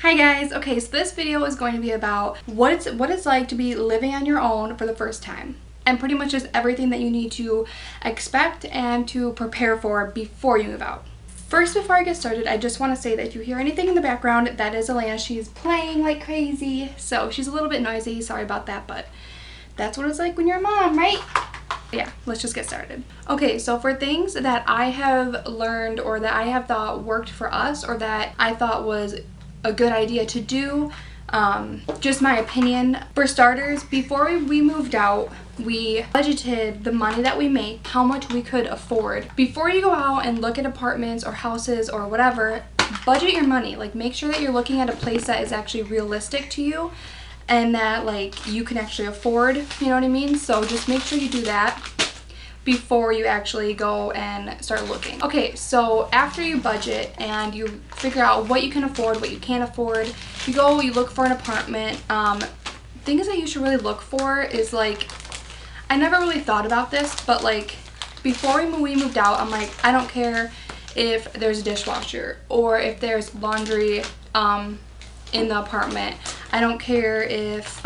Hi guys, okay, so this video is going to be about what it's like to be living on your own for the first time. And pretty much just everything that you need to expect and to prepare for before you move out. First, before I get started, I just want to say that if you hear anything in the background, that is Elena. She's playing like crazy, so she's a little bit noisy. Sorry about that, but that's what it's like when you're a mom, right? Yeah, let's just get started. Okay, so for things that I have learned or that I have thought worked for us or that I thought was a good idea to do, just my opinion. For starters, before we moved out, we budgeted the money that we make, how much we could afford. Before you go out and look at apartments or houses or whatever, budget your money. Like, make sure that you're looking at a place that is actually realistic to you and that like you can actually afford, you know what I mean? So just make sure you do that before you actually go and start looking. Okay, so after you budget and you figure out what you can afford, what you can't afford, you go, you look for an apartment. Things that you should really look for is like, I never really thought about this, but like before we moved out, I'm like, I don't care if there's a dishwasher or if there's laundry in the apartment. I don't care if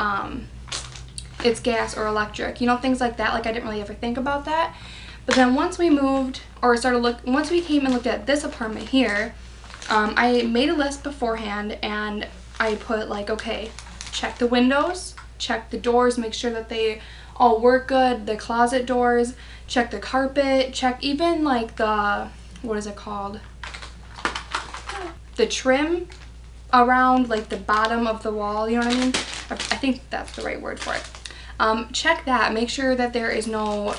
it's gas or electric, you know, things like that. Like, I didn't really ever think about that. But then once we moved or once we came and looked at this apartment here, I made a list beforehand and I put like, okay, check the windows, check the doors, make sure that they all work good, the closet doors, check the carpet, check even like the, what is it called? The trim around like the bottom of the wall, you know what I mean? I think that's the right word for it. Check that, make sure that there is no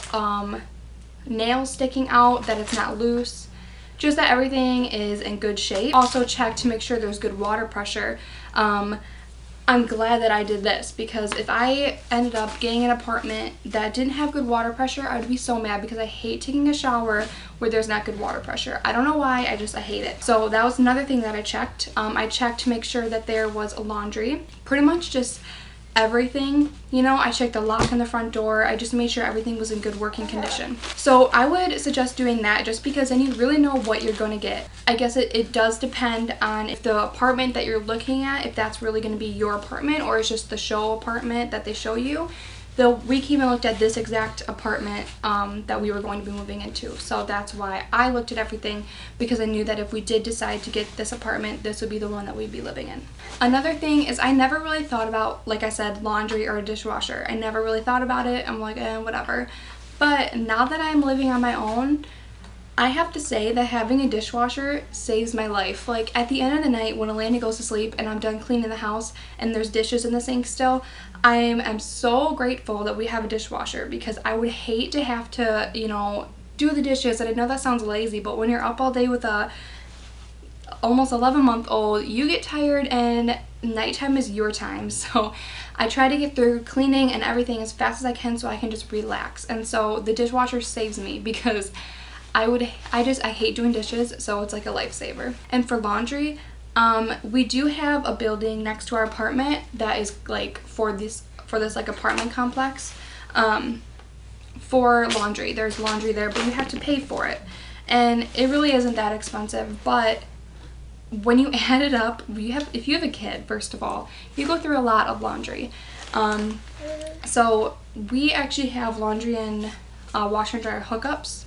nails sticking out, that it's not loose, just that everything is in good shape. Also check to make sure there's good water pressure. I'm glad that I did this because if I ended up getting an apartment that didn't have good water pressure, I'd be so mad because I hate taking a shower where there's not good water pressure. I don't know why, I hate it. So that was another thing that I checked. I checked to make sure that there was a laundry. Pretty much just everything, you know. I checked the lock on the front door. I just made sure everything was in good working condition. So I would suggest doing that just because then you really know what you're going to get. I guess it does depend on if the apartment that you're looking at, if that's really going to be your apartment or it's just the show apartment that they show you. We came and looked at this exact apartment that we were going to be moving into. So that's why I looked at everything, because I knew that if we did decide to get this apartment, this would be the one that we'd be living in. Another thing is I never really thought about, like I said, laundry or a dishwasher. I never really thought about it. I'm like, whatever. But now that I'm living on my own, I have to say that having a dishwasher saves my life. Like, at the end of the night when Elena goes to sleep and I'm done cleaning the house and there's dishes in the sink still, I am so grateful that we have a dishwasher, because I would hate to have to, you know, do the dishes. And I know that sounds lazy, but when you're up all day with a almost 11-month-old, you get tired and nighttime is your time. So I try to get through cleaning and everything as fast as I can so I can just relax. And so the dishwasher saves me because I hate doing dishes, so it's like a lifesaver. And for laundry, we do have a building next to our apartment that is like for this like apartment complex for laundry. There's laundry there, but you have to pay for it, and it really isn't that expensive. But when you add it up, if you have a kid, first of all, you go through a lot of laundry. So we actually have laundry and washer and dryer hookups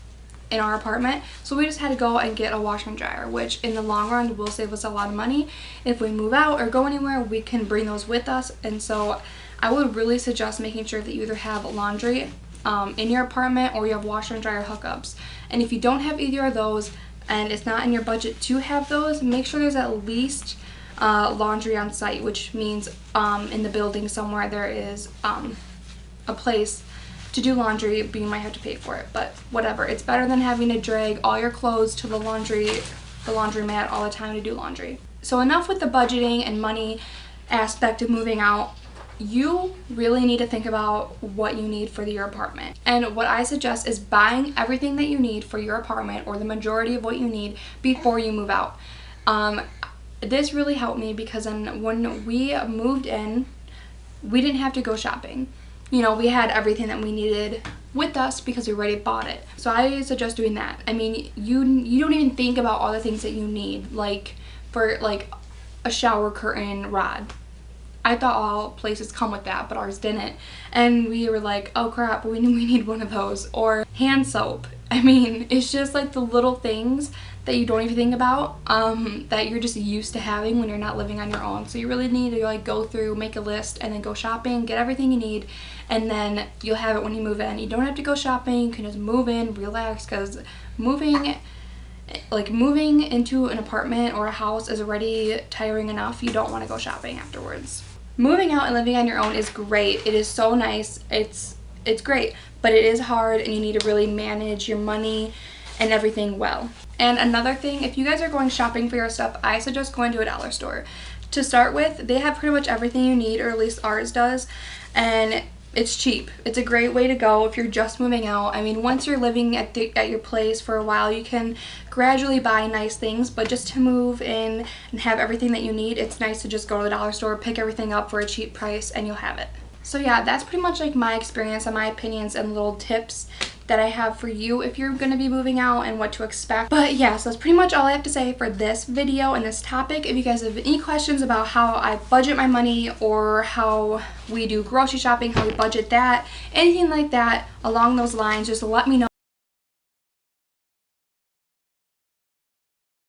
in our apartment, so we just had to go and get a washer and dryer, which in the long run will save us a lot of money. If we move out or go anywhere, we can bring those with us. And so I would really suggest making sure that you either have laundry in your apartment or you have washer and dryer hookups. And if you don't have either of those and it's not in your budget to have those, make sure there's at least laundry on site, which means in the building somewhere there is a place to do laundry, but you might have to pay for it. But whatever, it's better than having to drag all your clothes to the laundromat all the time to do laundry. So enough with the budgeting and money aspect of moving out. You really need to think about what you need for your apartment. And what I suggest is buying everything that you need for your apartment, or the majority of what you need, before you move out. This really helped me because when we moved in, we didn't have to go shopping. You know, we had everything that we needed with us because we already bought it. So I suggest doing that. I mean, you don't even think about all the things that you need, like for like a shower curtain rod. I thought all places come with that, but ours didn't. And we were like, oh crap, we need one of those. Or hand soap. I mean, it's just like the little things that you don't even think about, that you're just used to having when you're not living on your own. So you really need to like go through, make a list, and then go shopping, get everything you need, and then you'll have it when you move in. You don't have to go shopping, you can just move in, relax, because moving into an apartment or a house is already tiring enough. You don't want to go shopping afterwards. Moving out and living on your own is great. It is so nice. It's great, but it is hard, and you need to really manage your money and everything well. And another thing, if you guys are going shopping for your stuff, I suggest going to a dollar store. To start with, they have pretty much everything you need, or at least ours does, and it's cheap. It's a great way to go if you're just moving out. I mean, once you're living at your place for a while, you can gradually buy nice things, but just to move in and have everything that you need, it's nice to just go to the dollar store, pick everything up for a cheap price, and you'll have it. So yeah, that's pretty much like my experience and my opinions and little tips that I have for you if you're going to be moving out and what to expect. But yeah, so that's pretty much all I have to say for this video and this topic. If you guys have any questions about how I budget my money, or how we do grocery shopping, how we budget that, anything like that along those lines, just let me know.